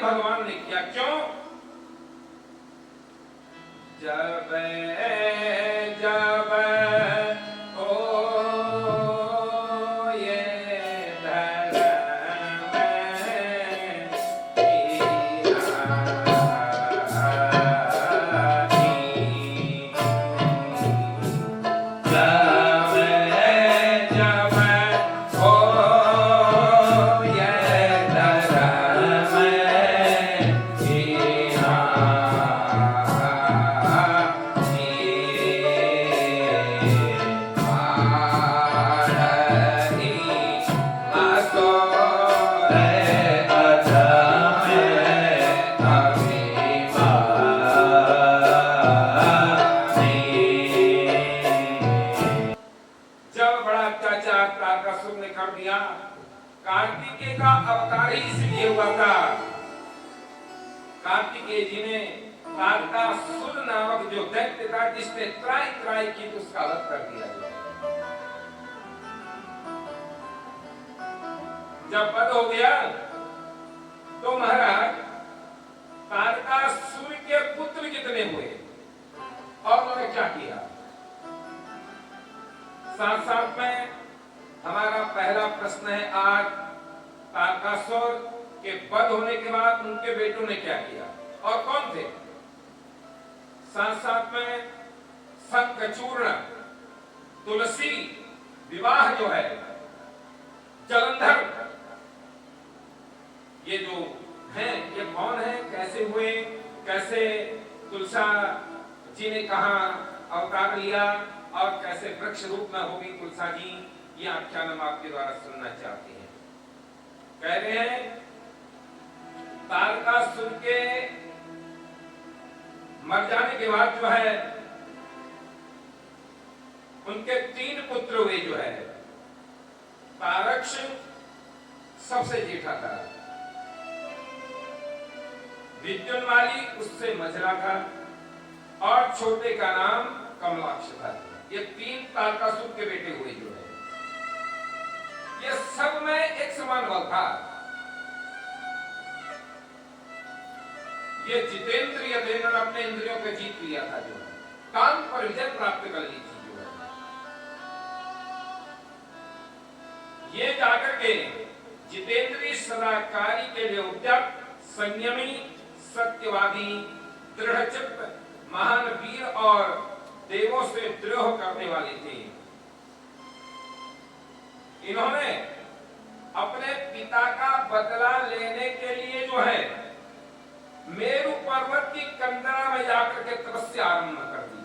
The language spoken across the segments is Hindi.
भगवान ने किया, क्यों? जब जब हो ये धर्म कार्तिकेय का अवतार ही इसलिए हुआ था। कार्तिकेय जी ने तारकासुर नामक जो दैत्य था, जिसने त्राई त्राई की, तो उसका वध कर दिया। जब वध हो गया तो महाराज तारकासुर के पुत्र कितने हुए और उन्होंने क्या किया? साथ साथ में हमारा पहला प्रश्न है आज, तारकासुर के वध होने के बाद उनके बेटों ने क्या किया और कौन थे? साथ साथ में शंखचूर्ण, तुलसी विवाह जो है, जलंधर, ये जो हैं ये कौन है, कैसे हुए, कैसे तुलसा जी ने कहा अवतार लिया और कैसे वृक्ष रूप में होगी तुलसा जी, ये आख्यान हम आपके द्वारा सुनना चाहते हैं। कह रहे हैं तारकासुर के मर जाने के बाद जो है उनके 3 पुत्र हुए जो है। तारक्ष सबसे जेठा था, विद्युन्माली उससे मझला था और छोटे का नाम कमलाक्ष था। ये 3 तारकासुर के बेटे हुए जो है। ये सब में एक समान बल था। ये जितेंद्रिय थे, अपने इंद्रियों को जीत लिया था जो है, काल पर विजय प्राप्त कर ली थी जो है। ये जाकर के जितेंद्रिय सदाकारी के लिए उद्यत, संयमी, सत्यवादी, दृढ़चित्त, महान वीर और देवों से द्रोह करने वाले थे। इन्होंने अपने पिता का बदला लेने के लिए जो है मेरु पर्वत की कंदरा में जाकर के तपस्या आरंभ कर दी।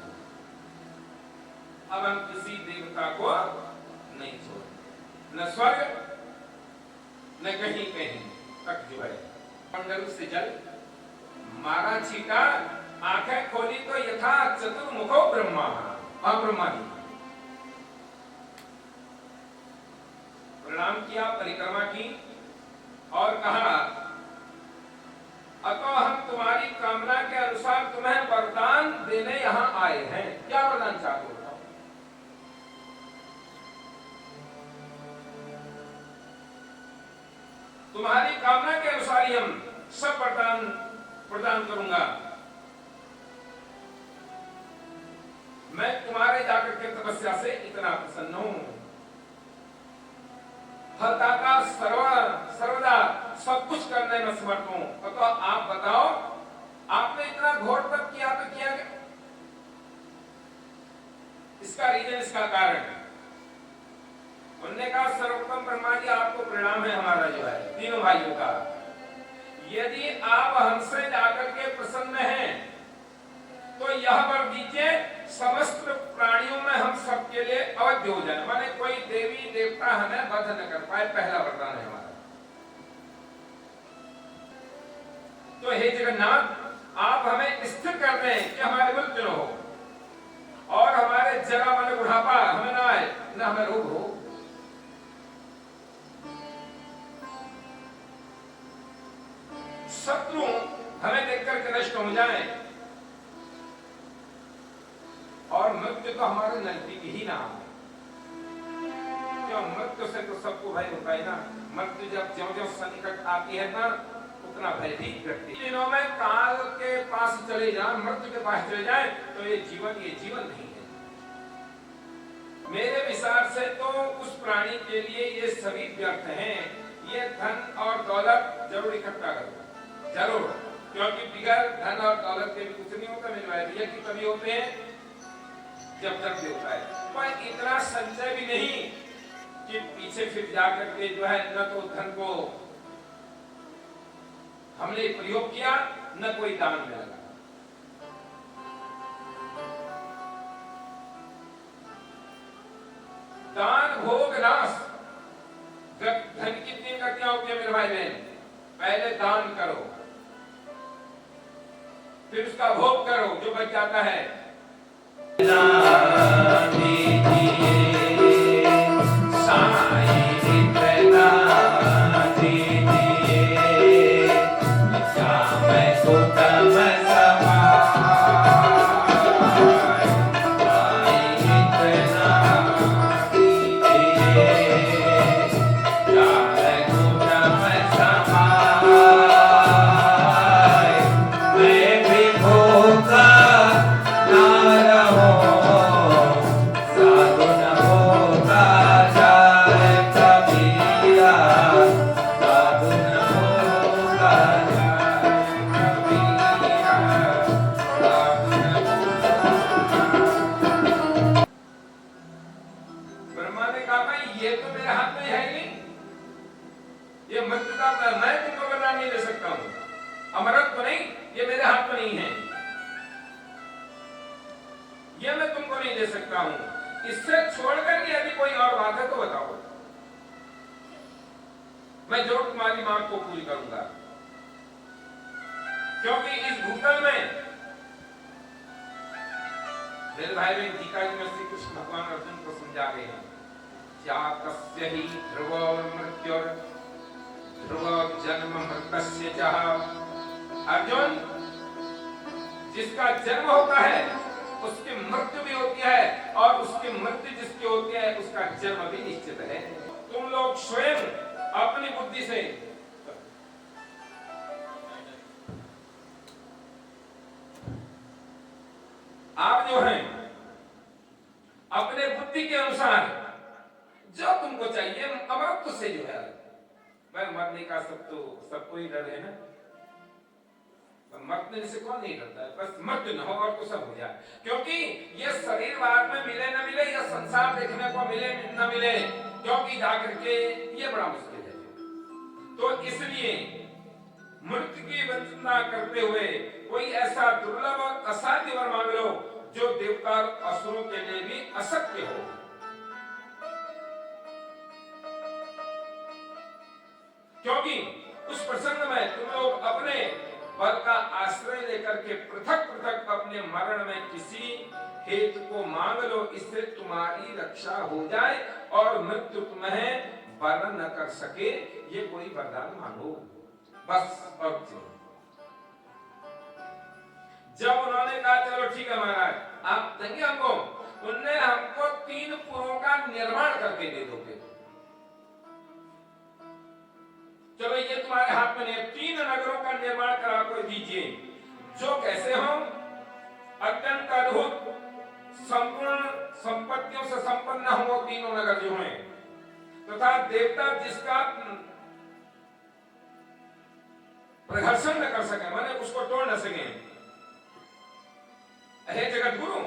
अब हम किसी देवता को नहीं छोड़े, न स्वर्ग न कहीं कहीं तक जो है। मंडल से जल मारा छीटा, आंखें खोली तो यथा चतुर्मुखो ब्रह्मा, ब्रह्मा जी प्रणाम किया, परिक्रमा की और कहा अतो हम तुम्हारी कामना के अनुसार तुम्हें वरदान देने यहाँ आए हैं। क्या वरदान चाहते हो? तुम्हारी कामना के अनुसार ही हम सब वरदान प्रदान करूंगा। मैं तुम्हारे जाकर के तपस्या से इतना प्रसन्न हूं। हरदाता सर्वदा सब कुछ करने में समर्थ हूं। तो आप बताओ, आपने इतना घोर तप किया तो किया क्या? इसका रीजन, इसका कारण उन्होंने कहा सर्वोत्तम ब्रह्मा जी आपको प्रणाम है हमारा जो है, तीनों भाइयों का। यदि आप हमसे जाकर के प्रसन्न हैं तो यह वर दीजिए समस्त प्राणियों में हम सबके लिए अवध्य हो जाए, माने कोई देवी देवता हमें वध न कर पाए। पहला वरदान है हमारा। तो हे जगन्नाथ, आप हमें स्थिर कर दें कि हमारे मृत्यु न हो और हमारे जरा मन बुढ़ापा हमें ना आए, न हमें रोग हो। शत्रु हमें देखकर के नष्ट हो जाए और मृत्यु तो हमारे नजदीक ही ना है। क्यों? मृत्यु से तो सबको भय होता है ना। मृत्यु जब ज्यों ज्यों संकट आती है ना, उतना भयभीत व्यक्ति दिनों में काल के पास चले जाए, मृत्यु के पास चले जाए, तो ये जीवन नहीं है। मेरे विचार से तो उस प्राणी के लिए ये सभी व्यर्थ हैं। ये धन और दौलत जरूर इकट्ठा करो, जरूर, क्योंकि बिगैर धन और दौलत के भी कुछ नहीं होता। मेरे भाई भैया की कभी होते हैं जब तक भी होता है, पर इतना संचय भी नहीं कि पीछे फिर जाकर के जो है न तो धन को हमने प्रयोग किया, न कोई दान में लगा। दान भोग नाश। धन की तीन गतियां होती है मेरे भाई बहन। पहले दान करो, फिर उसका भोग करो जो बच जाता है। अमरत्व नहीं, ये मेरे हाथ में नहीं है, ये मैं तुमको नहीं दे सकता हूं। इससे छोड़कर के यदि कोई और बात है तो बताओ, मैं जरूर तुम्हारी मांग को पूरी करूंगा। क्योंकि इस भूतल में मेरे भाई बहन गीता जी में श्री कृष्ण भगवान अर्जुन को समझा रहे हैं, जातस्य हि ध्रुवो मृत्युर् ध्रुवो जन्म मृतस्य च। अर्जुन, जिसका जन्म होता है उसकी मृत्यु भी होती है, और उसकी मृत्यु जिसकी होती है उसका जन्म भी निश्चित है। तुम लोग स्वयं अपनी बुद्धि से आप जो हैं अपने बुद्धि के अनुसार जो तुमको चाहिए अमृत से जो है, मैं मरने का सबको ही डर है ना। मरने से कौन नहीं डरता है? बस मृत्यु न हो और तो सब हो जाए। क्योंकि ये शरीर बाद में मिले न मिले, या संसार देखने को मिले न मिले, क्योंकि जाकर के ये बड़ा मुश्किल है। तो इसलिए मृत्यु की वंदना करते हुए कोई ऐसा दुर्लभ और असाध्य वर मांग लो जो देवता असुरों के लिए भी अशक्य हो। क्योंकि उस प्रसंग में तुम लोग अपने बल का आश्रय लेकर के पृथक पृथक अपने मरण में किसी हेतु को मांग लो, इससे तुम्हारी रक्षा हो जाए और मृत्यु तुम्हें वर्ण न कर सके। ये कोई वरदान मांगो बस। और जब उन्होंने कहा चलो ठीक है महाराज आप देंगे हमको, उनने हमको 3 पुरों का निर्माण करके दे दोगे। चलो ये तुम्हारे हाथ में नहीं, 3 नगरों का निर्माण करा कर दीजिए जो कैसे हो, अत्यंत अद्भुत संपूर्ण संपत्तियों से संपन्न हो तीनों नगर जो हैं, तथा देवता जिसका प्रघर्षण न कर सके, माने उसको तोड़ न सके। हे जगत गुरु,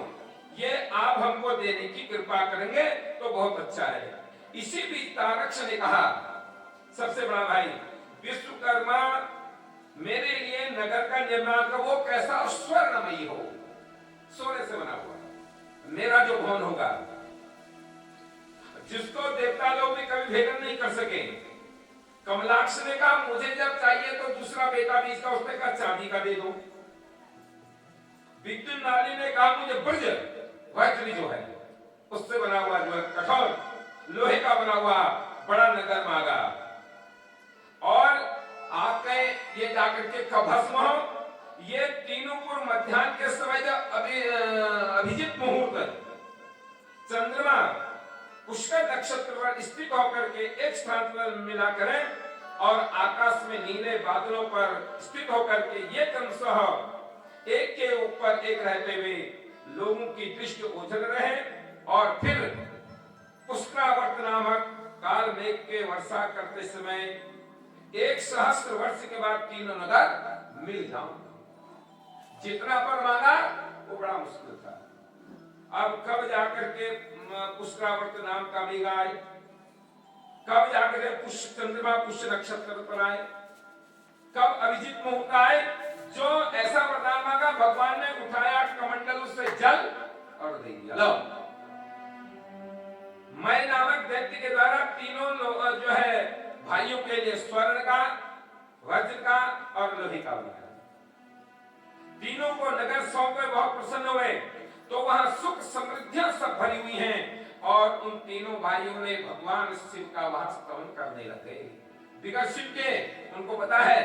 ये आप हमको देने की कृपा करेंगे तो बहुत अच्छा है। इसी बीच तारक्ष ने कहा, सबसे बड़ा भाई विश्वकर्मा मेरे लिए नगर का निर्माण कर, वो कैसा स्वर्णमयी हो, सोने से बना हुआ मेरा जो भवन होगा, जिसको देवता लोग भी कभी भेदन नहीं कर सके। कमलाक्ष ने कहा मुझे जब चाहिए तो दूसरा बेटा भी इसका, उसने कहा चांदी का दे दो। विद्युत नाली ने कहा मुझे ब्रज वैतरी जो है उससे बना हुआ जो है कठोर लोहे का बना हुआ बड़ा नगर मांगा, और आके ये जाकर के भस्म हो। ये तीनों पूर्व मध्याह्न के समय जब अभिजित मुहूर्त चंद्रमा पुष्कर नक्षत्र पर स्थित होकर के एक स्थान पर मिला करें और आकाश में नीले बादलों पर स्थित होकर के ये क्रमशः एक के ऊपर एक रहते हुए लोगों की दृष्टि ओझल रहे और फिर पुष्करावर्त नामक काल मेघ के वर्षा करते समय 1,000 वर्ष के बाद तीनों नगर मिल जाओ। जितना पर मांगा वो बड़ा मुश्किल था। अब कब जाकर के पुष्करावर्त नाम का मेघ आए, कब जाकर के पुष्य चंद्रमा पुष्य नक्षत्र पर आए, कब अभिजीत मुहूर्त आए। जो ऐसा वरदान मांगा भगवान ने उठाया कमंडल से जल और दे दिया। लो मैं नामक व्यक्ति के द्वारा तीनों जो है भाइयों के लिए स्वर्ण का, वज्र का और लोहे का बनाया। तीनों को नगर सौंपे बहुत प्रसन्न हुए। तो वहां सुख समृद्धियां सब भरी हुई हैं और उन तीनों भाइयों ने भगवान शिव का वहां स्तवन करने लगे। बिगड़ शिव के उनको पता है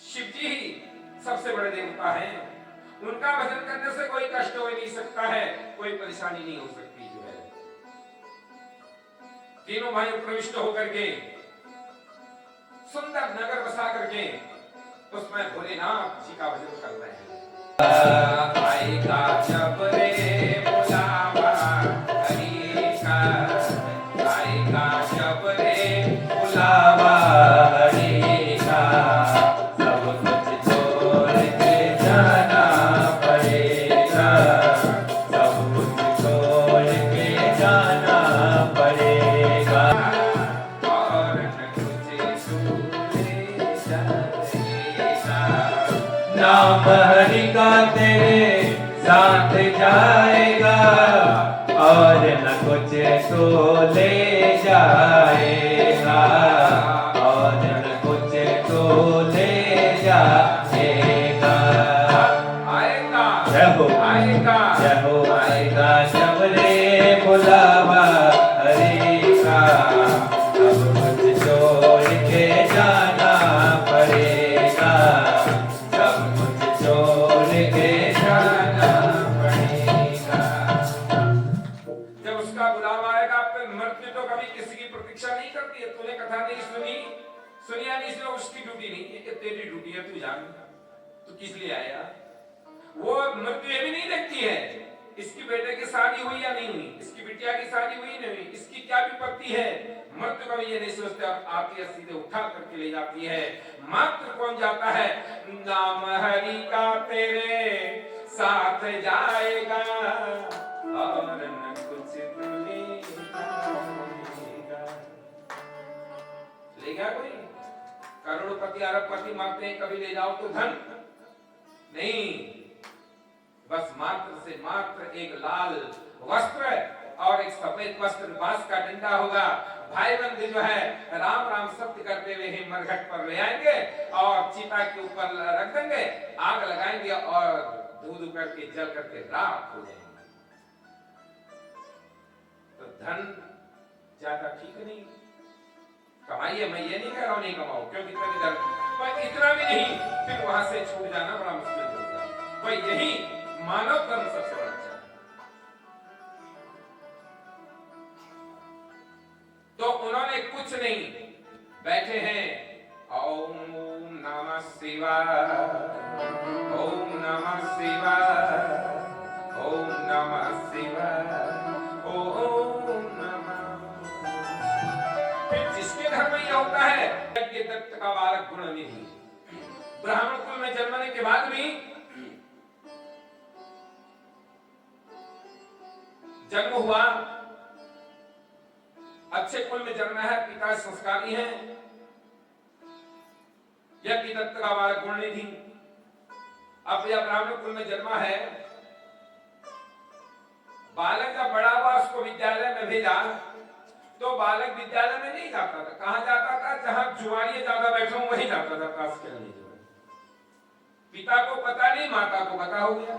शिव जी ही सबसे बड़े देवता हैं, उनका भजन करने से कोई कष्ट हो नहीं सकता है, कोई परेशानी नहीं हो सकती जो है। तीनों भाई प्रविष्ट होकर के सुंदर नगर बसा करके उसमें भोलेनाथ जी का भजन कर रहे हैं। आएगा जब रे बुलावा हरि का, आएगा जब रे बुलावा हरि का, सब कुछ छोड़ के जाना पड़ेगा, सब कुछ छोड़ के जाना पड़ेगा और न कुछ छूटे जाएगा। नाम हरि का तेरे साथ जाएगा और न कुछ तो ले जाएगा, और न कुछ तो ले जाएगा। आएगा जय हो, आएगा जय हो, आएगा जब रे बुलावा हरि का, अब कुछ छोड़ के जाना पड़ेगा, सब कुछ छोड़ के जाना पड़ेगा। जब उसका बुलावा आएगा, फिर मृत्यु तो कभी किसी की प्रतीक्षा नहीं करती है। तूने कथा नहीं सुनी, सुनिया नहीं, सुना, उसकी ड्यूटी नहीं है, तेरी ड्यूटी है, तू जान तू किस लिए आया। वो मृत्यु ये भी नहीं देखती है इसकी बेटे की शादी हुई या नहीं हुई, इसकी बिटिया की शादी हुई नहीं हुई, इसकी क्या विपत्ति है। मृत्यु कभी ये नहीं सोचते, आती है सीधे उठा करके ले जाती है। मात्र कौन जाता है, नाम हरि का तेरे साथ जाएगा और न कुछ ले जाएगा। ले गया कोई करोड़पति अरबपति मांगते हैं कभी ले जाओ तो धन नहीं, बस मात्र से मात्र एक लाल वस्त्र और एक सफेद वस्त्र, बांस का डंडा होगा। भाई बंधु जो है राम राम सत्य करते हुए ही मरघट पर ले आएंगे और चिता के ऊपर रख देंगे, आग लगाएंगे और धू करके जल करके राख हो जाएंगे। तो धन ज्यादा ठीक नहीं, कमाइए, मैं ये नहीं कह रहा हूं नहीं कमाओ, क्योंकि पर इतना भी नहीं, फिर वहां से छूट जाना बड़ा मुश्किल होगा। पर यही मानव धर्म सबसे बड़ा अच्छा है। तो उन्होंने कुछ नहीं, बैठे हैं ओम नमः शिवाय, ओम नमः शिवाय, ओम नमः शिवाय, ओम नमः। फिर जिसके घर में यह होता है यज्ञ दत्त का बालक गुणनिधि, ब्राह्मण कुल में जन्मने के बाद भी जन्म हुआ, अच्छे कुल में जन्मा है, पिता संस्कारी हैं, यज्ञ दत्त का बालक गुणनिधि। अब यह ब्राह्मण कुल में जन्मा है, बालक जब बड़ा हुआ उसको विद्यालय में भेजा, तो बालक विद्यालय में नहीं जाता था। कहां जाता था, जहां जुआरी ज्यादा बैठे हो वहीं जाता था ताश खेलने। पिता को पता नहीं, माता को पता हो गया।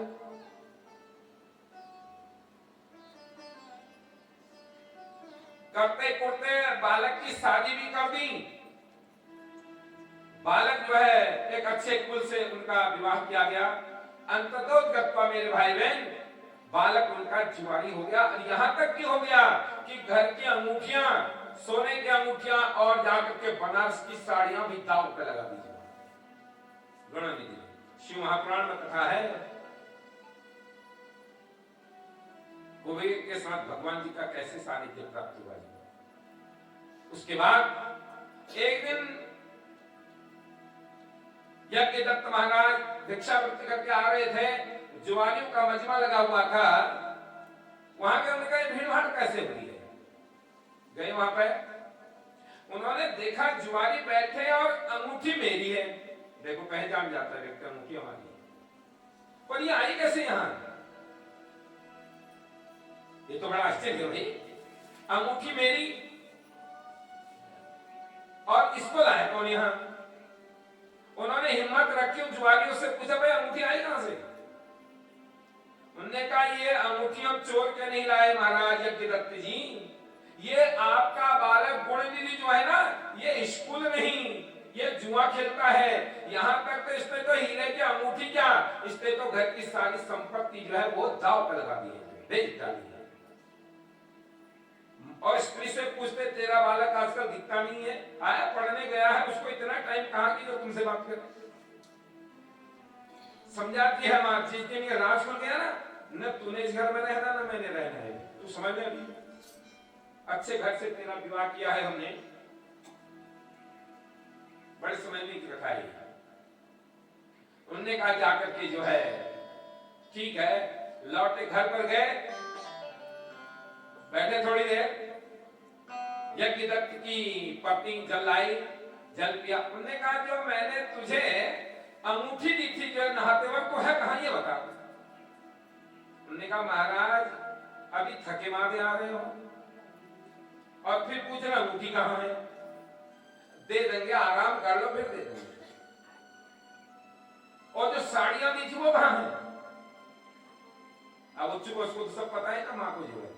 करते करते बालक की शादी भी कर दी। बालक जो है एक अच्छे कुल से उनका विवाह किया गया। अंततोगत्वा मेरे भाई बहन बालक उनका जुआरी हो गया। और यहां तक भी हो गया कि घर की अंगूठियां, सोने की अंगूठियां और जाकर के बनारस की साड़ियां भी दाव पे लगा दी। गणना लीजिए, शिव महापुराण में कथा है कुबेर के साथ भगवान जी का कैसे सानिध्य प्राप्त हुआ। उसके बाद एक दिन यज्ञदत्त महाराज भिक्षावृत्ति करके आ रहे थे, जुआरियों का मजमा लगा हुआ था। वहां के उनका भीड़ भाड़ कैसे हुई है, गए वहां पे, उन्होंने देखा जुआरी बैठे और अंगूठी मेरी है। देखो पहचान जाता है व्यक्ति, अंगूठी हमारी है, पर ये आई कैसे यहां? ये तो बड़ा आश्चर्य है भाई, अंगूठी मेरी और इसको लाया कौन यहां? उन्होंने हिम्मत रखी उन जुआरियों से पूछा, भाई अंगूठी आई कहां से? उन्होंने कहा ये अंगूठी हम चोर के नहीं लाए महाराज यज्ञदत्त जी, ये आपका बालक गुणनिधि जो है ना, ये स्कूल नहीं, ये जुआ खेलता है। यहां तक तो इसने तो हीरे की अंगूठी क्या, इसने तो घर की सारी संपत्ति जो है वो दाव पर लगा दी है, बेच डाली है। और स्त्री से पूछते, तेरा बालक आजकल दिखता नहीं है, आया पढ़ने गया है, उसको इतना टाइम कहां की जो तुमसे बात करे? समझाती है मां, जिस दिन ये राज खुल गया ना, न तूने इस घर में रहना न मैंने रहना है, तू समझ में अभी अच्छे घर से तेरा विवाह किया है हमने, बड़े समझने की कथा है। उन्होंने कहा जाकर के जो है ठीक है, लौटे घर पर गए, बैठे थोड़ी देर, यज्ञदत्त की पत्नी जल लाई, जल पिया। उन्होंने कहा जो मैंने तुझे अंगूठी दी थी जो नहाते वक्त, तो है कहां ये बता। उन्होंने कहा महाराज अभी थके मारे आ रहे हो और फिर पूछ रहे अंगूठी कहां है? दे देंगे, आराम कर लो फिर दे देंगे। और जो साड़ियां दी थी वो कहां है? अब बच्चों को उसको तो सब पता है ना, मां को जो है।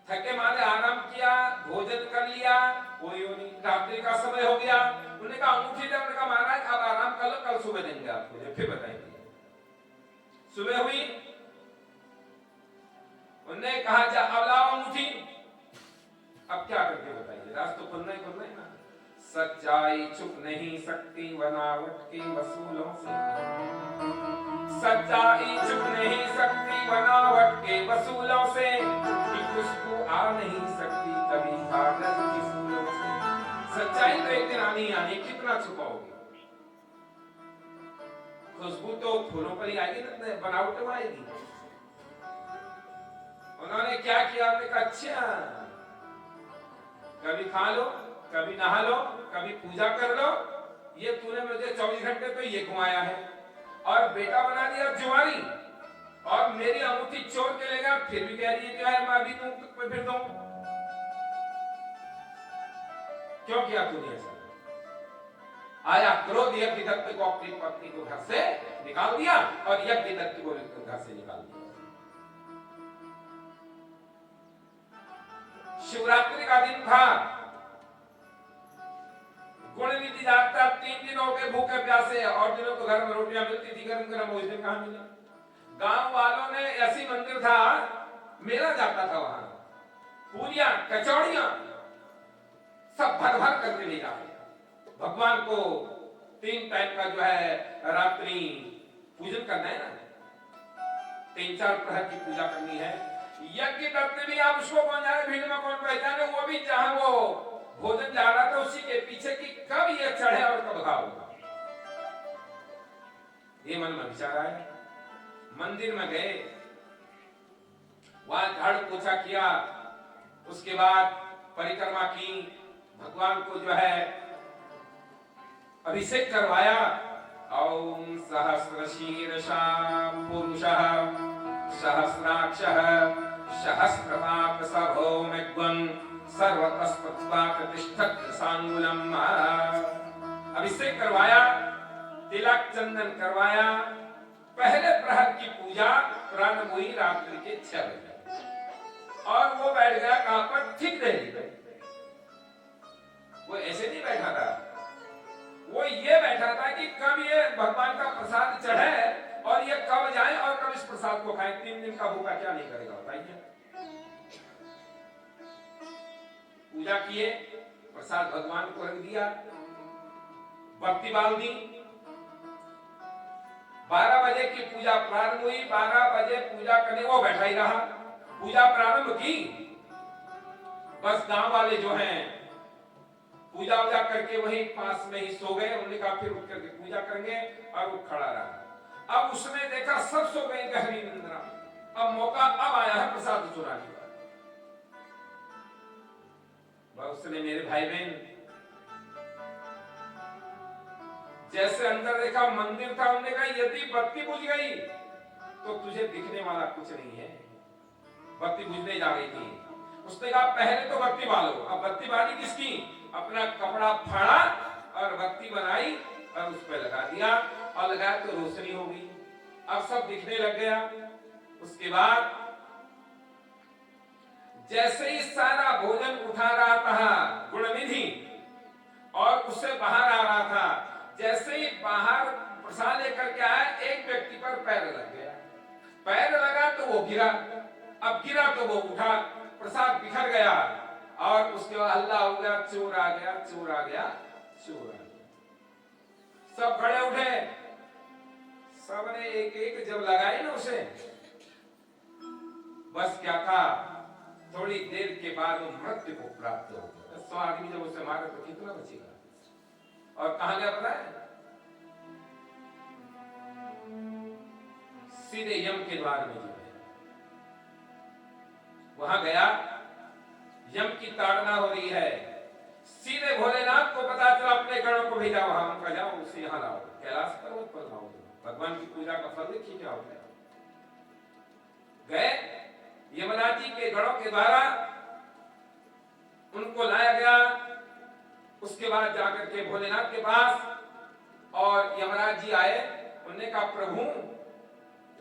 थके मारे आराम किया, भोजन कर लिया, कोई नहीं, रात्रि का समय हो गया। उन्होंने कहा अंगूठी दे, उन्होंने कहा महाराज अब आराम कर लो, कल सुबह देंगे आपको, फिर बताएंगे। सुबह हुई, उन्होंने कहा जा अब लाओ अंगूठी, अब क्या करके बताइए, राज तो खुलना ही खुलना है ना। सच्चाई छुप नहीं सकती बनावट के वसूलों से, सच्चाई छुप नहीं सकती बनावट के वसूलों से, कि खुशबू आ नहीं सकती कभी कागज के फूलों से। सच्चाई तो एक दिन आनी आनी, कितना छुपाओगे? खुशबू तो फूलों पर ही आएगी ना, बनावट में आएगी। उन्होंने क्या किया, उन्होंने कहा अच्छा कभी खा लो, कभी नहा लो, कभी पूजा कर लो, ये तूने मुझे 24 घंटे तो ये घुमाया है, और बेटा बना दिया जुआरी, और मेरी अंगूठी चोर के ले गया, फिर भी कह रही है मैं अभी तुम फिर दूं। क्यों किया तूने ऐसा? आया क्रोध, यज्ञदत्त को अपनी पत्नी को घर से निकाल दिया और यज्ञदत्त को घर से निकाल दिया। शिवरात्रि का दिन था, गुणनिधि जाता 3 दिन हो गए भूखे प्यासे, और दिनों तो घर में रोटियां मिलती थी गरम गरम, उस दिन कहां मिला? गांव वालों ने, ऐसी मंदिर था, मेला जाता था वहां, पूरियां कचौड़ियां सब भर भर करके ले जाते। भगवान को 3 टाइम का जो है रात्रि पूजन करना है ना, 3-4 प्रहर की पूजा करनी है। यज्ञदत्त भी, आप उसको कौन जाने, भीड़ में कौन पहचाने, वो भी जहां वो भोजन जा रहा था उसी के पीछे की कब ये चढ़े और कब घाव, ये मन में विचार आया। मंदिर में गए, वहां झाड़ू पोछा किया, उसके बाद परिक्रमा की, भगवान को जो है अभिषेक करवाया। ओम सहस्रशीर्षा पुरुषः सहस्राक्षः सहस्रपाक सभौमिग्वं सर्वतस्पत्वाक तिष्ठत् सांगुलम्। अभिषेक करवाया, तिलक चंदन करवाया, पहले प्रहर की पूजा प्रारंभ हुई रात्रि के 6 बजे, और वो बैठ गया कहां पर? ठीक देरी पे। वो ऐसे नहीं बैठा था, वो ये बैठा था कि कब ये भगवान का प्रसाद चढ़े और ये कब जाए और कब भूखा भूखा क्या नहीं करेगा बताइए। पूजा किए, प्रसाद भगवान को रख दिया, बत्ती बाल दी। 12 बजे की पूजा प्रारंभ हुई। 12 बजे पूजा करने वो बैठा ही रहा। पूजा प्रारंभ की, बस गांव वाले जो हैं पूजा वूजा करके वही पास में ही सो गए। उन्होंने कहा फिर उठ करके पूजा करेंगे, और वो खड़ा रहा। अब उसने देखा सब सो गए गहरी निंद्रा। अब मौका अब आया है प्रसाद चुराने का। उसने मेरे भाई बहन जैसे अंदर देखा मंदिर था, उन्होंने कहा यदि बत्ती बुझ गई तो तुझे दिखने वाला कुछ नहीं है। बत्ती बुझने जा रही थी। उसने कहा पहले तो बत्ती बालो। अब बत्ती बाली किसकी? अपना कपड़ा फाड़ा और बत्ती बनाई और उस पर लगा दिया, और लगाया तो रोशनी हो गई। अब सब दिखने लग गया। उसके बाद जैसे ही सारा भोजन उठा रहा था गुणनिधि और उससे बाहर आ रहा था, जैसे ही बाहर प्रसाद लेकर के आया, एक व्यक्ति पर पैर लग गया। पैर लगा तो वो गिरा, अब गिरा तो वो उठा, प्रसाद बिखर गया। और उसके बाद हल्ला हो गया, चोर आ गया, चोर आ गया, चोर आ गया। सब खड़े उठे, सबने एक एक जब लगाई ना उसे, बस क्या था, थोड़ी देर के बाद वो मृत्यु को प्राप्त हो गया। 100 आदमी जब उसे मारे तो कितना बचेगा? और कहां गया पता है? सीधे यम के द्वार में जो है वहां गया। यम की ताड़ना हो रही है। सीधे भोलेनाथ को पता चला, अपने गणों को भेजा वहां, उनका जाओ उसे यहां लाओ, कैलाश पर्वत पर लाओ, भगवान की पूजा का फल देखिए क्या होता है। गए यमराज जी के गणों के द्वारा उनको लाया गया। उसके बाद जाकर के भोलेनाथ के पास, और यमराज जी आए। उन्होंने कहा प्रभु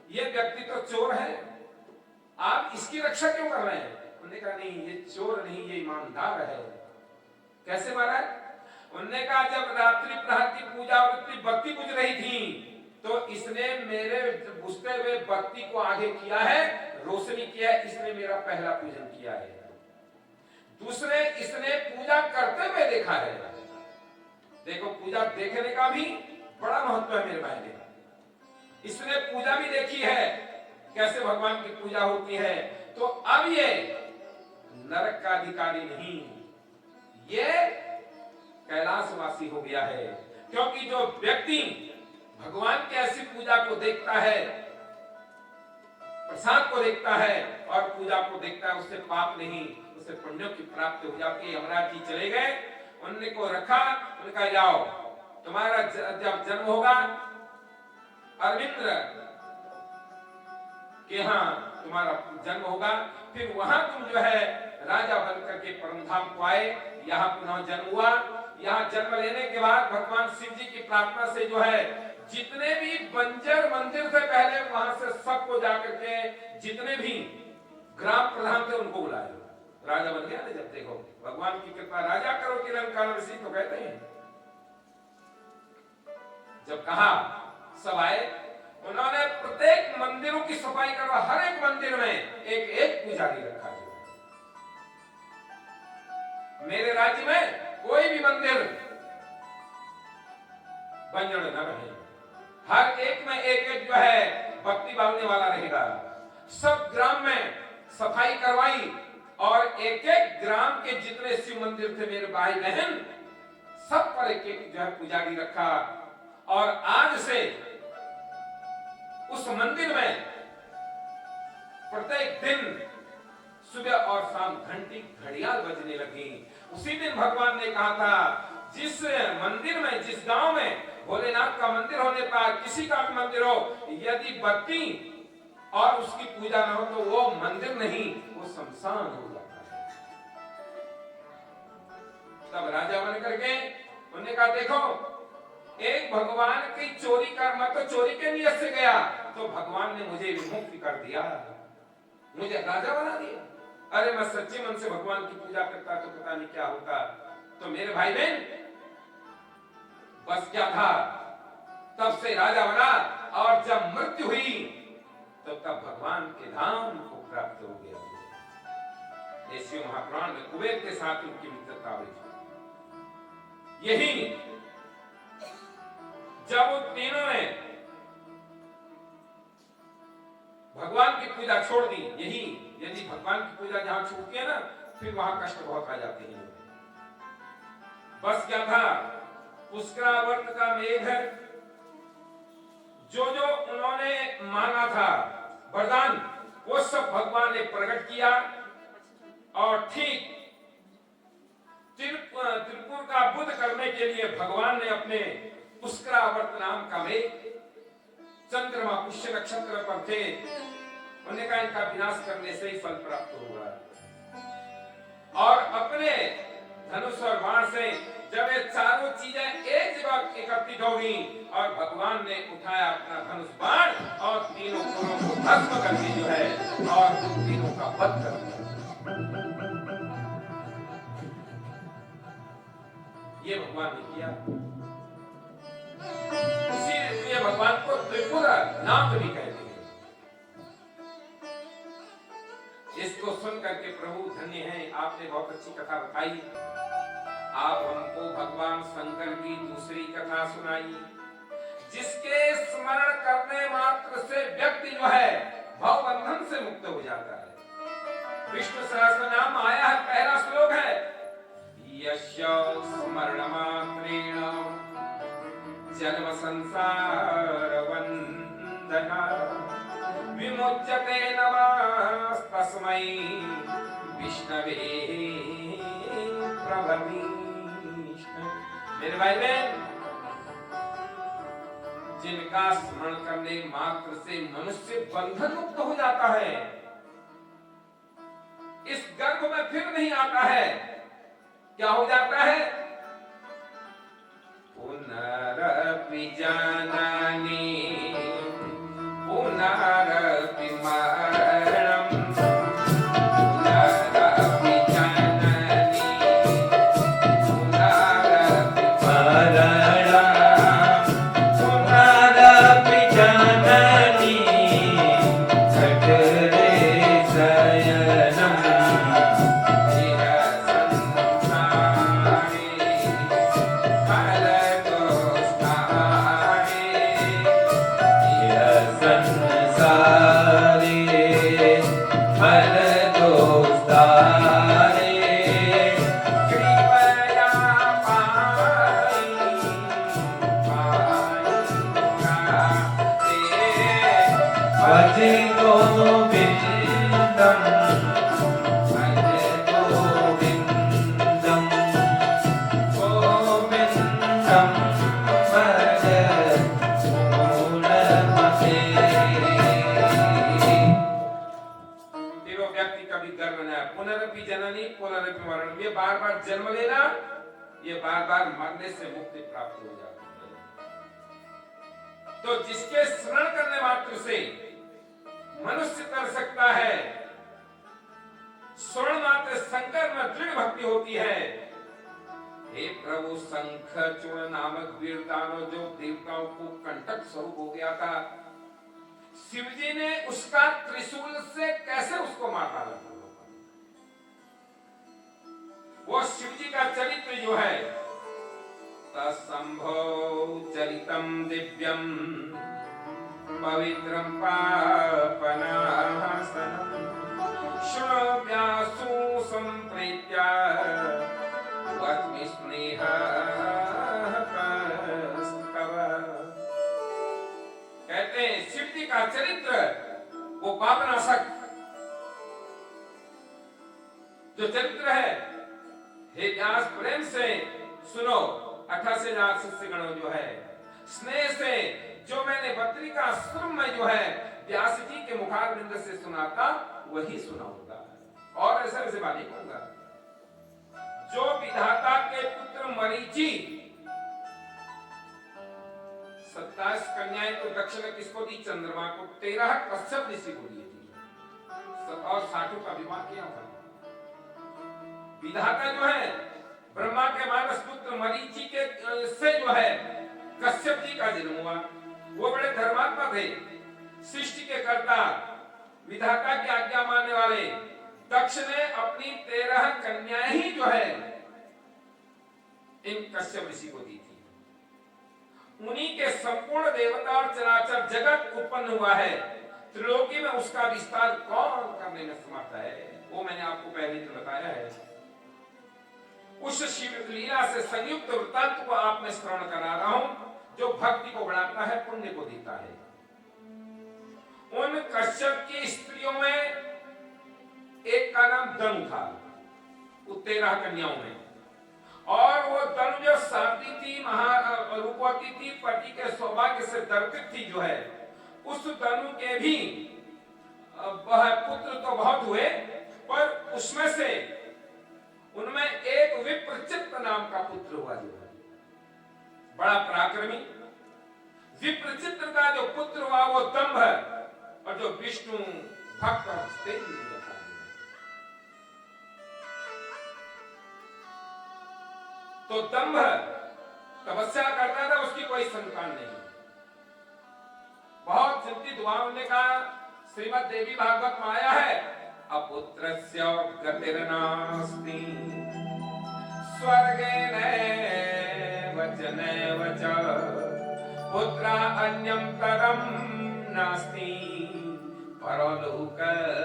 ये व्यक्ति तो चोर है, आप इसकी रक्षा क्यों कर रहे हैं? उन्होंने कहा नहीं ये चोर नहीं, ये ईमानदार है। कैसे महाराज? उन्होंने कहा जब रात्रि प्रहर की पूजा वृत्ति बत्ती बुझ रही थी तो इसने मेरे बुझते हुए बत्ती को आगे किया है, रोशनी किया है, इसने मेरा पहला पूजन किया है। दूसरे इसने पूजा करते हुए देखा है। देखो पूजा देखने का भी बड़ा महत्व है मेरे भाई ने। इसने पूजा भी देखी है, कैसे भगवान की पूजा होती है। तो अब ये नरक का अधिकारी नहीं, ये कैलाशवासी हो गया है। क्योंकि जो व्यक्ति भगवान की ऐसी पूजा को देखता है, प्रसाद को देखता है और पूजा को देखता है, उससे पाप नहीं, उससे पुण्यों की प्राप्ति हो जाती है। यमराज जी चले गए, उन्होंने को रखा, उनका जाओ तुम्हारा जब जन्म होगा अरविंद के यहाँ तुम्हारा जन्म होगा, फिर वहां तुम जो है राजा बनकर के परमधाम को आए, यहाँ पुनः जन्म हुआ। यहाँ जन्म लेने के बाद भगवान शिव जी की प्रार्थना से जो है जितने भी बंजर मंदिर थे पहले, वहां से सबको जाकर के जितने भी ग्राम प्रधान थे उनको बुलाया, राजा बन गया। जब देखो भगवान की कृपा, राजा करो कि लंका ऋषि तो कहते हैं। जब कहा सब आए, उन्होंने प्रत्येक मंदिरों की सफाई करवा, हर एक मंदिर में एक एक पुजारी रखा। मेरे राज्य में कोई भी मंदिर बंजर न रहे, हर एक में एक एक जो है बत्ती बालने वाला रहेगा। सब ग्राम में सफाई करवाई और एक एक ग्राम के जितने शिव मंदिर थे मेरे भाई बहन, सब पर एक एक जो है पुजारी रखा। और आज से उस मंदिर में प्रत्येक दिन सुबह और शाम घंटी घड़ियाल बजने लगी। उसी दिन भगवान ने कहा था जिस मंदिर में, जिस गांव में भोलेनाथ का मंदिर होने पर, किसी का भी मंदिर हो, यदि बत्ती और उसकी पूजा न हो तो वो मंदिर नहीं, वो शमशान हो जाता है। तब राजा बन करके उन्होंने कहा देखो एक भगवान की चोरी कर, मैं तो चोरी के नियत से गया तो भगवान ने मुझे विमुक्त कर दिया, मुझे राजा बना दिया। अरे मैं सच्चे मन से भगवान की पूजा करता तो पता नहीं क्या होता। तो मेरे भाई बहन बस क्या था, तब से राजा बना। और जब मृत्यु हुई तो तब भगवान के धाम को प्राप्त हो गया। ऐसे महापुराण में कुबेर के साथ उनकी मित्रता हुई। यही जब उन तीनों ने भगवान की पूजा छोड़ दी, यही यदि भगवान की पूजा जहां छूटती है ना, फिर वहां कष्ट बहुत आ जाते हैं। बस क्या था, पुष्करावर्त का मेघ है, जो जो उन्होंने मांगा था वरदान, वो सब भगवान ने प्रकट किया। और ठीक त्रिपुर का बुद्ध करने के लिए भगवान ने अपने पुष्करावर्त नाम का मेघ, चंद्रमा पुष्य नक्षत्र पर थे, उन्होंने कहा इनका विनाश करने से ही फल प्राप्त होगा। और अपने धनुष और बाण से जब ये चारों चीजें एक जगह एकत्रित हो गई और भगवान ने उठाया अपना धनुष बाण और तीनों कुलों को भस्म करके जो है और तीनों का वध कर दिया। ये भगवान ने किया। इसीलिए भगवान को त्रिपुर नाम भी कहते हैं। इसको सुन करके प्रभु धन्य हैं, आपने बहुत अच्छी कथा बताई। आप हमको भगवान शंकर की दूसरी कथा सुनाई, जिसके स्मरण करने मात्र से व्यक्ति जो है भव बंधन से मुक्त हो जाता है। विष्णु सहस्त्र नाम आया है, पहला श्लोक है यस्य स्मरण मात्रेण जन्म संसार वंदना विमुच्यते नमस्तस्मै विष्णवे प्रभवीष्ण। मेरे भाई बहन, जिनका स्मरण करने मात्र से मनुष्य बंधन मुक्त हो जाता है, इस गर्भ में फिर नहीं आता है, क्या हो जाता है? पुनरपि जानामि पुनरपि मरणम् पुनरपि जानामि पुनरपि मरणम् पुनरपि जानामि जठरे शयनम् ये बार बार जन्म लेना, ये बार बार मरने से मुक्ति प्राप्त हो जाती है। तो जिसके स्मरण करने मात्र से मनुष्य कर सकता है, स्मरण मात्र शंकर में दृढ़ भक्ति होती है। हे प्रभु, शंख चूर्ण नामक वीर दानव जो देवताओं को कंटक स्वरूप हो गया था, शिवजी ने उसका त्रिशूल से कैसे उसको मार डाला। वो शिवजी का चरित्र जो है, तत्संभव चरितम दिव्यम पवित्रम पापनाशनम श्रव्यासु संप्रीत्य वच्मि स्नेहस्तव। कहते हैं शिवजी का चरित्र वो पापनाशक जो चरित्र है। हे व्यास, प्रेम से सुनो, 88,000 शिष्यगणों जो है, स्नेह से जो मैंने बद्रिकाश्रम में जो है व्यास जी के मुखारविंद से सुनाता, वही सुनाऊंगा और ऐसे वैसे बात नहीं कहूंगा। जो विधाता के पुत्र मरीचि 27 कन्याएं तो दक्षिण किसको दी? चंद्रमा को। 13 कश्यप ऋषि को दी थी और 60 का विवाह किया था। विधाता जो है ब्रह्मा के मानस पुत्र मरीचि के से जो है कश्यप जी का जन्म हुआ। वो बड़े धर्मात्मा थे, सृष्टि के कर्ता, विधाता की आज्ञा मानने वाले दक्ष ने अपनी 13 कन्याएं ही जो है इन कश्यप ऋषि को दी थी। उन्हीं के संपूर्ण देवता और चराचर जगत उत्पन्न हुआ है। त्रिलोकी में उसका विस्तार कौन करने में समर्थ है, वो मैंने आपको पहले ही बताया है। उस शिव लीला से संयुक्त वृत्तांत को आप में स्मरण करा रहा हूं, जो भक्ति को बढ़ाता है, पुण्य को देता है। उन कश्यप की स्त्रियों में एक का नाम दनु था, 13 कन्याओं में, और वो दनु जो साथी थी, रूपवती थी, पति के सौभाग्य से दर्पित थी जो है, उस दनु के भी पुत्र तो बहुत हुए, पर उसमें से उनमें एक विप्रचित्त नाम का पुत्र हुआ जो है, बड़ा पराक्रमी। विप्रचित्त का जो पुत्र हुआ वो दंभ और जो विष्णु भक्त और तेज तो दंभ तपस्या करता था, उसकी कोई संतान नहीं। बहुत चिंतित हुआ, उन्होंने कहा श्रीमद् देवी भागवत में आया है, अपुत्रस्य गतिर्नास्ति स्वर्गे नैव च पुत्रा अन्यं परं नास्ति परलोकस्य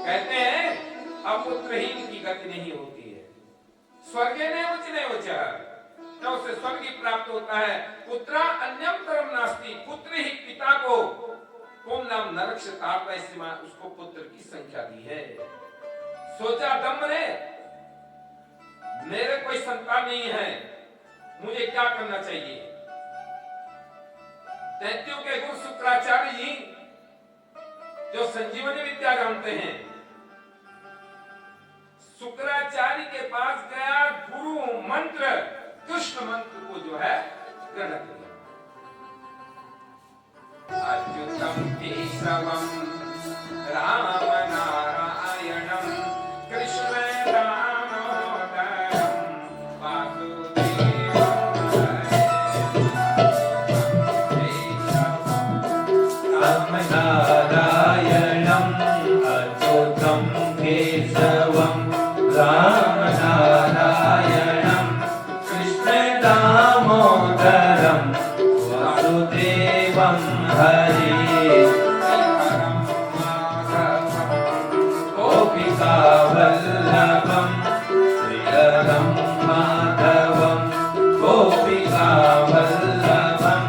कहते हैं अपुत्रहीन की गति नहीं होती है। स्वर्गे नैव च, तो उसे स्वर्ग ही प्राप्त होता है। पुत्रा अन्यम तरम नास्ति, पुत्र ही पिता को तुम नाम नरक से ताड़ता, इसलिए उसको पुत्र की संख्या दी है। सोचा दंभ ने, मेरे कोई संतान नहीं है, मुझे क्या करना चाहिए। दैत्यों के गुरु शुक्राचार्य जी जो संजीवनी विद्या जानते हैं, शुक्राचार्य के पास गया, गुरु मंत्र कृष्ण मंत्र को जो है ग्रहण किया। अच्युतम केशवम राम नारायणम कृष्ण दामोदरम वासुदेवम राम नारायणम अच्युतम केशवम राम नारायणम दामोदरम वासुदेवं हरे गोपिका वल्लभं श्रीधरं माधवं गोपिका वल्लभं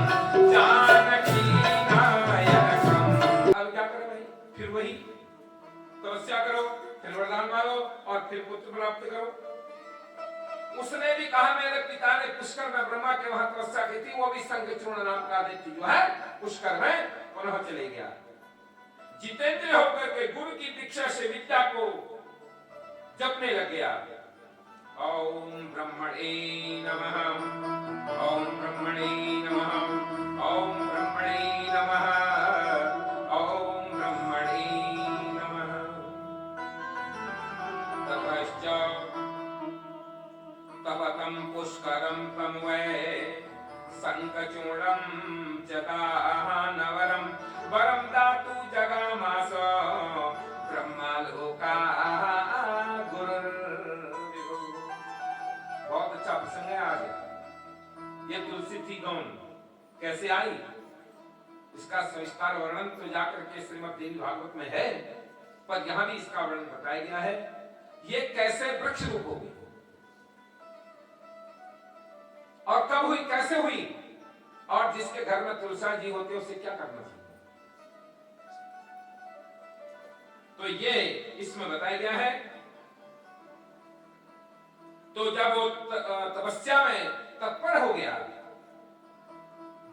जानकी नायकम। अब क्या करें भाई, फिर वही तपस्या करो, फिर वरदान मांगो और फिर पुत्र प्राप्त करो। उसने भी कहा मेरे पिता ने पुष्कर में ब्रह्मा के वहां तपस्या की थी, वो भी संघचूर्ण नाम का व्यक्ति जो है पुष्कर में पुनः चले गया। जितेंद्र होकर के गुरु की दीक्षा से विद्या को जपने लग गया। ओम ब्रह्मणे नमः, ओम ब्रह्मणे नमः, ओम ब्रह्मणे नमः, ओम ब्रह्मणे नमः। तपश्च तपतं पुष्करं तं वै शङ्खचूडं च दानवरं वरं दातु जगामास ब्रह्मालोका गुरुर्विभुः। बहुत अच्छा प्रसंग है आज। ये तुलसी थी कौन, कैसे आई, इसका सविस्तार वर्णन तो जाकर के श्रीमद् देवी भागवत में है, पर यहाँ भी इसका वर्णन बताया गया है। ये कैसे वृक्ष रूप होगी और कब हुई, कैसे हुई, और जिसके घर में तुलसा जी होते उसे क्या करना चाहिए। तो ये इसमें बताया गया है। तो जब वो तपस्या में तत्पर हो गया,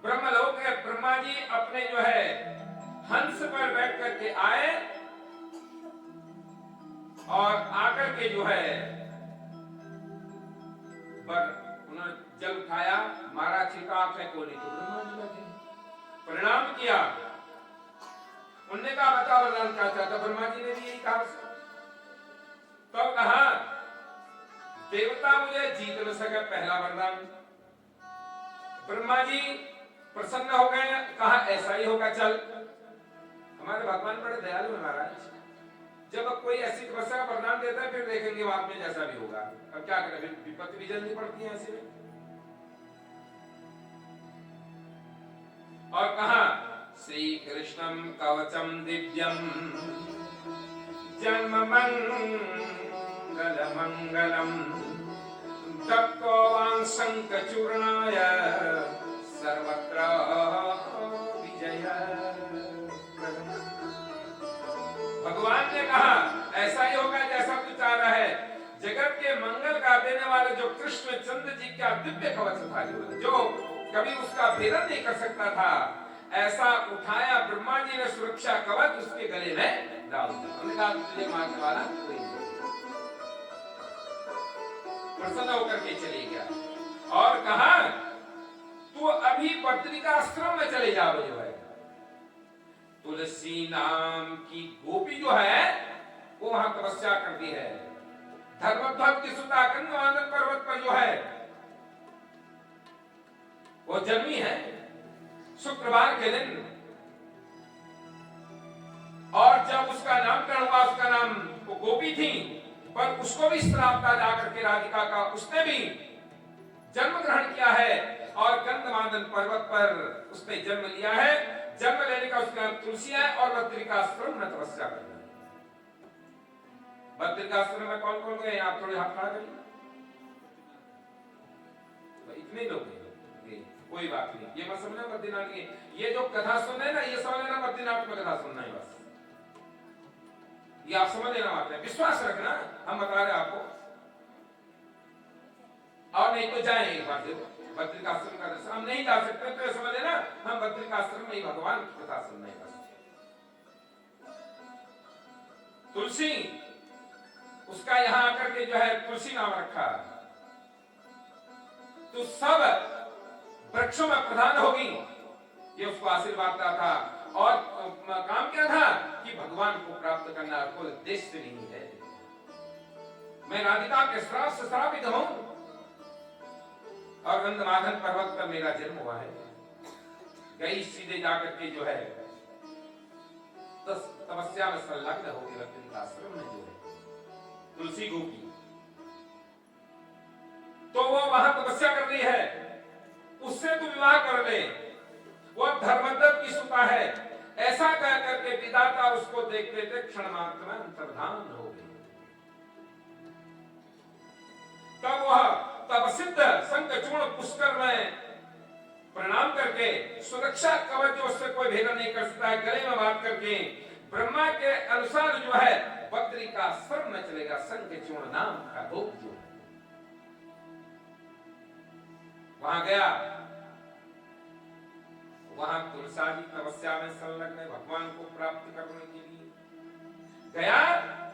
ब्रह्मलोक के ब्रह्मा जी अपने जो है हंस पर बैठ करके आए और आकर के जो है उन्होंने जल उठाया, मारा, छिड़का, आंखें खोली तो ब्रह्मा जी बैठे, प्रणाम किया। उन्होंने कहा बता वरदान क्या चाहता, ब्रह्मा जी ने भी यही कहा। तब कहा देवता मुझे जीत न सके, पहला वरदान। ब्रह्मा जी प्रसन्न हो गए, कहा ऐसा ही होगा, चल। हमारे भगवान बड़े दयालु हैं महाराज, जब कोई ऐसी तपस्या का वरदान देता है फिर देखेंगे बाद में जैसा भी होगा। अब क्या करें, फिर विपत्ति भी जल्दी पड़ती है ऐसे में। और कहा श्री कृष्णम कवचम दिव्यम जन्म मंगल मंगलम दत्तवान् शंखचूर्णाय सर्वत्र विजय। भगवान ने कहा ऐसा ही होगा जैसा तू चाह रहा है। जगत के मंगल का देने वाले जो कृष्ण चंद्र जी का दिव्य कवच था, जो कभी उसका भेदन नहीं कर सकता था, ऐसा उठाया ब्रह्मा जी ने सुरक्षा कवच उसके गले में डाल दिया। हमने कहा तुझे मारने वाला कोई नहीं। प्रसन्न होकर के चले गया और कहा तू अभी बद्रिकाश्रम में चले जा। जो है तुलसी नाम की गोपी जो है वो वहां तपस्या करती है। धर्मध्वज की सुता गंधमादन पर्वत पर जो है वो जन्मी है शुक्रवार के दिन, और जब उसका नामकरण हुआ, उसका नाम वो गोपी थी, पर उसको भी श्राप था जाकर के राधिका का, उसने भी जन्म ग्रहण किया है और गंधमादन पर्वत पर उसने जन्म लिया है। जन्म लेने का उसका नाम तुलसी है और बद्रिकाश्रम में तपस्या कर रही है। बद्रिकाश्रम में कौन कौन गए आप थोड़े हाथ खड़ा करिए। इतने लोग हैं, कोई बात नहीं, ये मत समझना बद्रीनाथ की, ये जो कथा सुन रहे ना ये समझ लेना बद्रीनाथ में कथा सुनना है बस, ये आप समझ लेना बात है, विश्वास रखना, हम बता रहे आपको। और नहीं तो जाए एक बार बद्रिकाश्रम का दर्शन, हम नहीं जा सकते तो ये समझ लेना हम बद्रिकाश्रम में ही भगवान की कथा सुनना है बस। तुलसी उसका यहां आकर के जो है तुलसी नाम रखा, तो सब वृक्षों में प्रधान होगी, ये उसको आशीर्वाद था। और काम क्या था कि भगवान को प्राप्त करना, कोई उद्देश्य से नहीं है। मैं राधिका के श्राप से श्रापित हूं और गंधमादन पर्वत पर मेरा जन्म हुआ है। गई सीधे जाकर के जो है तपस्या में संलग्न होगी बद्रिकाश्रम में जो है तुलसी गोपी, तो वो वहां तपस्या कर रही है, उससे तू विवाह कर ले, वो धर्मदत्त की सुता है। ऐसा कह करके विधाता उसको देखते थे क्षण मात्र में अंतर्धान हो गए। तब वह तब सिद्ध शंखचूर्ण पुष्कर में प्रणाम करके सुरक्षा कवच जो उससे कोई भेदन नहीं कर सकता है, गले में बात करके ब्रह्मा के अनुसार जो है बद्रिकाश्रम में चलेगा। शंखचूर्ण नाम का भोग जो वहां गया, वहां तुलसा जी तपस्या में संलग्न है भगवान को प्राप्त करने के लिए गया।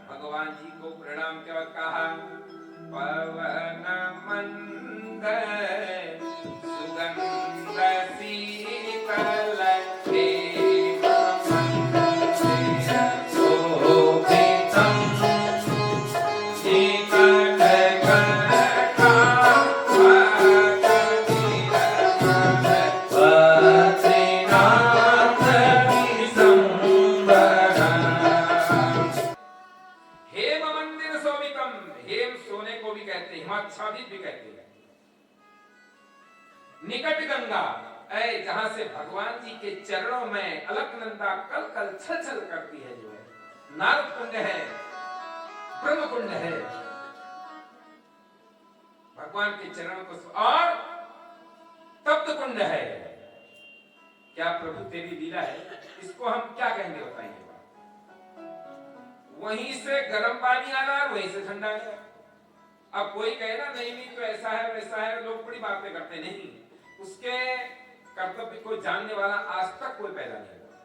भगवान जी को प्रणाम के बाद कहा पवन मंद सुगंध शीतल भी कहते हैं, निकट गंगा ऐ जहां से भगवान जी के चरणों में अलकनंदा कल कल छल छल करती है, जो है नारद कुंड है, ब्रह्म कुंड है, भगवान के चरणों को, और तप्त कुंड है। क्या प्रभु तेरी लीला है, इसको हम क्या कहेंगे बताइए। वहीं से गर्म पानी आ रहा है, वहीं से ठंडा है। अब कोई कहे ना नहीं नहीं तो ऐसा है वैसा है, लोग बड़ी बातें करते, नहीं, उसके कर्तव्य को जानने वाला आज तक कोई पैदा नहीं हुआ।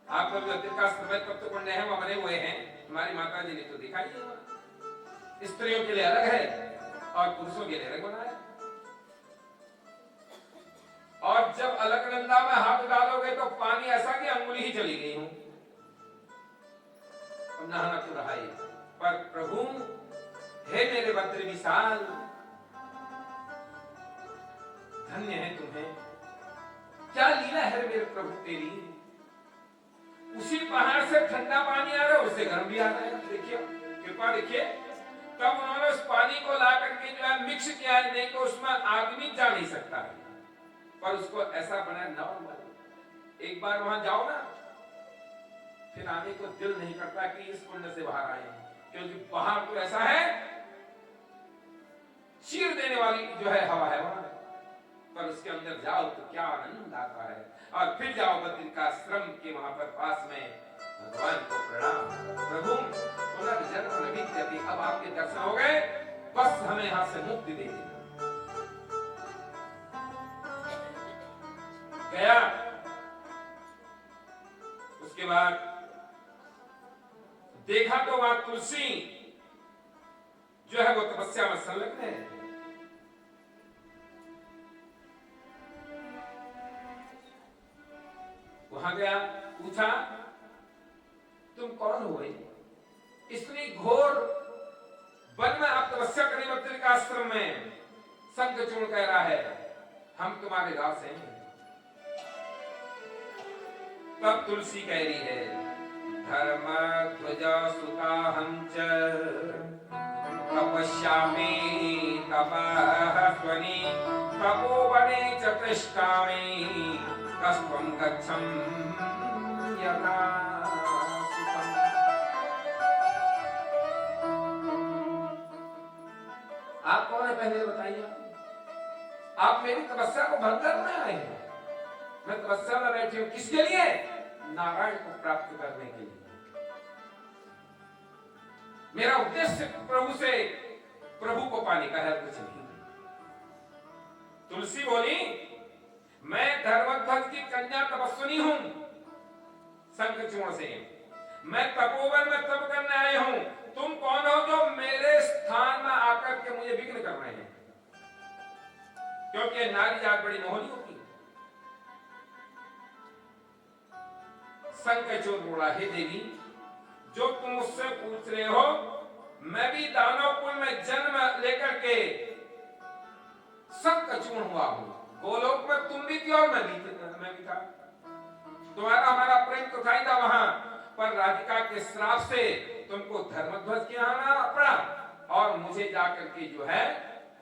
आप तप्त कुंड है, वो बने हुए हैं, हमारी माता जी ने तो दिखाई है, स्त्रियों के लिए अलग है और पुरुषों के लिए अलग बनाया। और जब अलकनंदा में हाथ डालोगे तो पानी ऐसा कि अंगुली ही चली गई हूं, नहाना तो रहा ही। पर प्रभु हे मेरे बद्र विशाल, धन्य है तुम्हें, क्या लीला है मेरे प्रभु तेरी। उसी पहाड़ से ठंडा पानी आ रहा है, उससे गर्म भी आ रहा है। देखिए कृपा देखिए, तब उन्होंने उस पानी को ला करके जो है मिक्स किया है, नहीं तो उसमें आदमी जा नहीं सकता है, पर उसको ऐसा बनाया नॉर्मल। एक बार वहां जाओ ना, फिर आने को दिल नहीं करता कि इस कुंड से बाहर आए, क्योंकि बाहर तो ऐसा है चीर देने वाली जो है हवा है वहां, पर उसके अंदर जाओ तो क्या आनंद आता है। और फिर जाओ बद्रिकाश्रम के वहां पर पास में, भगवान को प्रणाम, प्रभु पुनर्जन्म नहीं देती, अब आपके दर्शन हो गए, बस हमें यहां से मुक्ति दे देना। गया, उसके बाद देखा तो वहां तुलसी जो है वो तपस्या में संलग्न है। वहां गया, पूछा तुम कौन हो? इतनी घोर वन में आप तपस्या करें, बद्रिकाश्रम में। शंखचूड़ कह रहा है हम तुम्हारे दास हैं। तब तुलसी कह रही है धर्मध्वज सुता हम च तपस्यामि तपस्वनि तपोवने च तिष्ठामि कस्त्वं गच्छं यथा सुतम्। आप कौन है पहले बताइए? आप मेरी तपस्या को भंग करने आए हैं? मैं तपस्या में बैठी हूं, किसके लिए? नारायण को प्राप्त करने के लिए। मेरा उद्देश्य प्रभु से, प्रभु को पाने का है, कुछ नहीं। तुलसी बोली मैं धर्मध्वज की कन्या तपस्विनी हूं, शंखचूड़ से। मैं तपोवन में तप करने आई हूं। तुम कौन हो जो मेरे स्थान में आकर के मुझे विघ्न कर रहे हैं? क्योंकि नारी जात बड़ी मोहनी होती है। शंखचूड़ बोला हे देवी, जो तुम मुझसे पूछ रहे हो, मैं भी दानव कुल में जन्म लेकर के शंखचूड़ हुआ हूं। गोलोक में तुम भी थी और मैं भी था। तुम्हारा हमारा प्रेम तो था ही था वहां, पर राधिका के श्राप से तुमको धर्मध्वज किया आना पड़ा और मुझे जाकर के जो है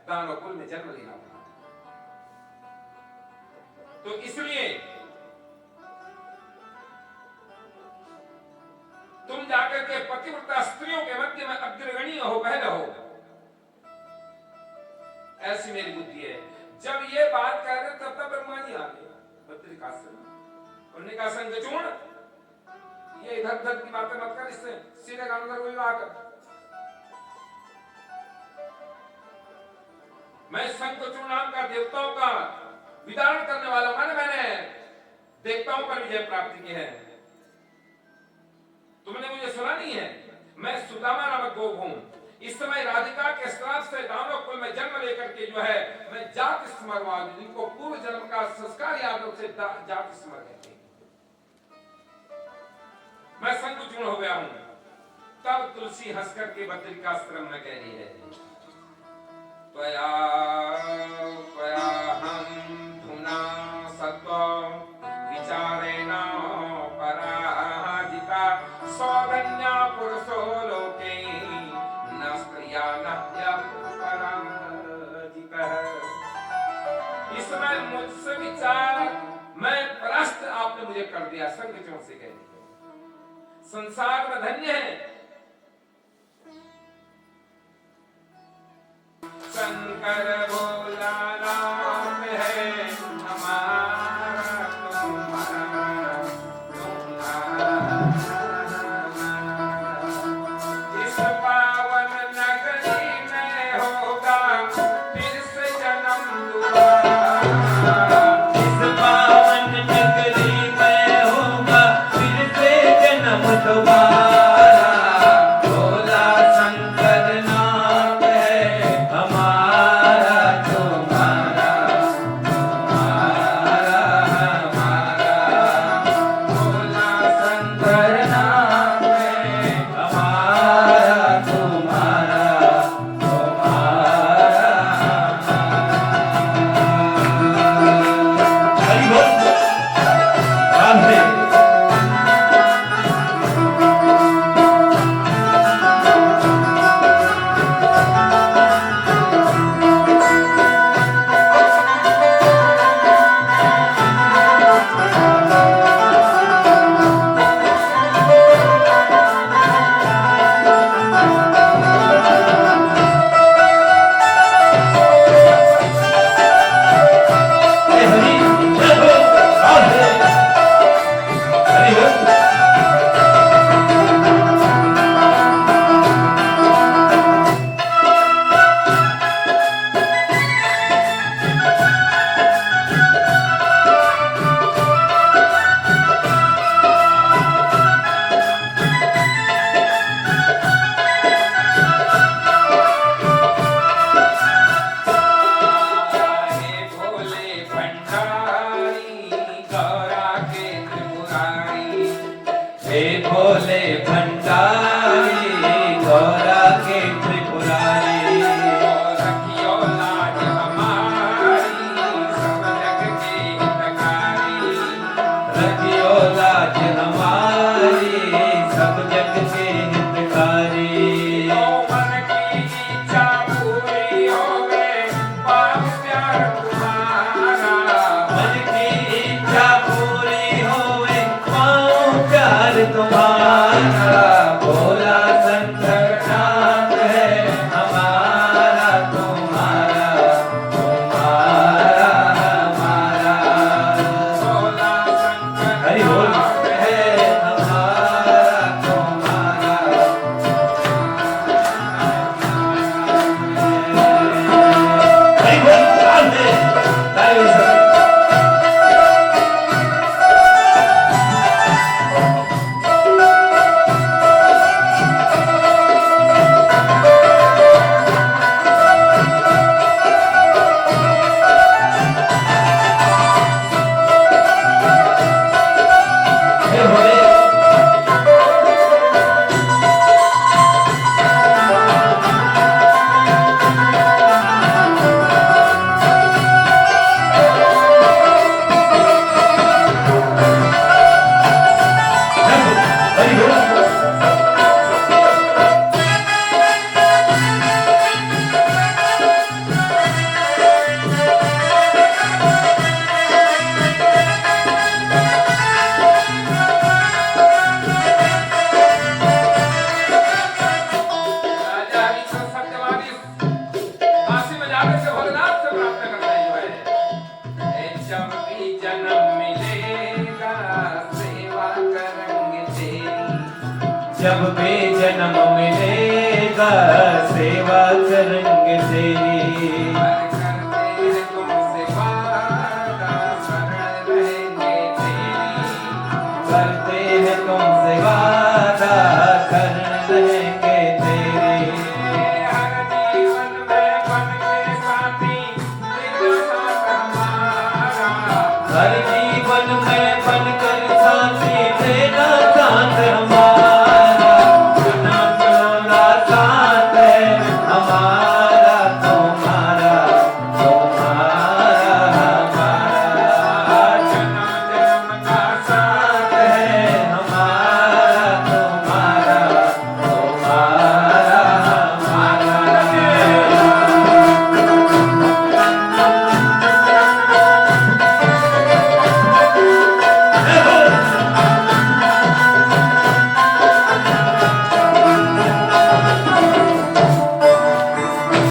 दानव कुल में जन्म लेना पड़ा। तो इसलिए तुम जाकर के पतिव्रता स्त्रियों के मध्य में अग्रगणी हो, बहन हो, ऐसी मेरी बुद्धि है। जब ये बात कह रहे तब तक ब्रह्मा जी आ गए बद्रिकाश्रम। उन्होंने कहा शंखचूड़ ये इधर उधर की बातें मत कर, इससे सीधे काम कर, कोई आकर। मैं शंखचूड़ नाम का देवताओं का विदारण करने वाला, मैंने देवताओं पर विजय प्राप्त की है। तुमने मुझे सुना नहीं है? मैं सुदामा नामक गोप हूं। इस समय राधिका के श्राप से दानव कुल में जन्म लेकर के जो है मैं जाति स्मर हुआ, जिनको पूर्व जन्म का संस्कार याद हो से जाति स्मर कहते हैं। मैं शंखचूड़ हो गया हूं। तब तुलसी हंस करके बद्रिकाश्रम में कह रही है त्वया त्वया हम धुना सत्व विचारेण पराजिता सौधन्या पुरुषो लोके न स्त्रिया न पराजितः। इसमें मुझसे विचार मैं परास्त आपने मुझे कर दिया। शंखचूड़ से कह दिया संसार में धन्य है शंकर भोला नाम है हमारा तुम्हारा। इस पावन नगरी में होगा फिर से जन्म दोबारा। इस पावन नगरी में होगा फिर से जन्म दोबारा। भोला शंकर नाम है हमारा भंडारी गौरा के त्रिपुरारी। हे भोले भंडारी गौरा के त्रिपुरारी। रखियो लाज हमारी सब जग के हितकारी। रखियो लाज हमारी सब जग के हितकारी। तो मन की इच्छा पूरी होवे परम प्यार तुम्हारा। मन की इच्छा पूरी होवे पाऊं प्यार तुम्हारा। भोला शंकर नाम है हमारा तुम्हारा तुम्हारा हमारा। भोला शंकर हरि बोल नाम है हमारा तुम्हारा। हरि बोल राम है तारी सब। हे भोले हरि बोल। राजा हरिश्चंद्र सत्यवादी काशी में जाकर के भोलेनाथ से प्रार्थना करता है। ए जब भी जन्म मिलेगा सेवा करेंगे तेरी। जब भी जन्म मिलेगा सेवा करेंगे तेरी।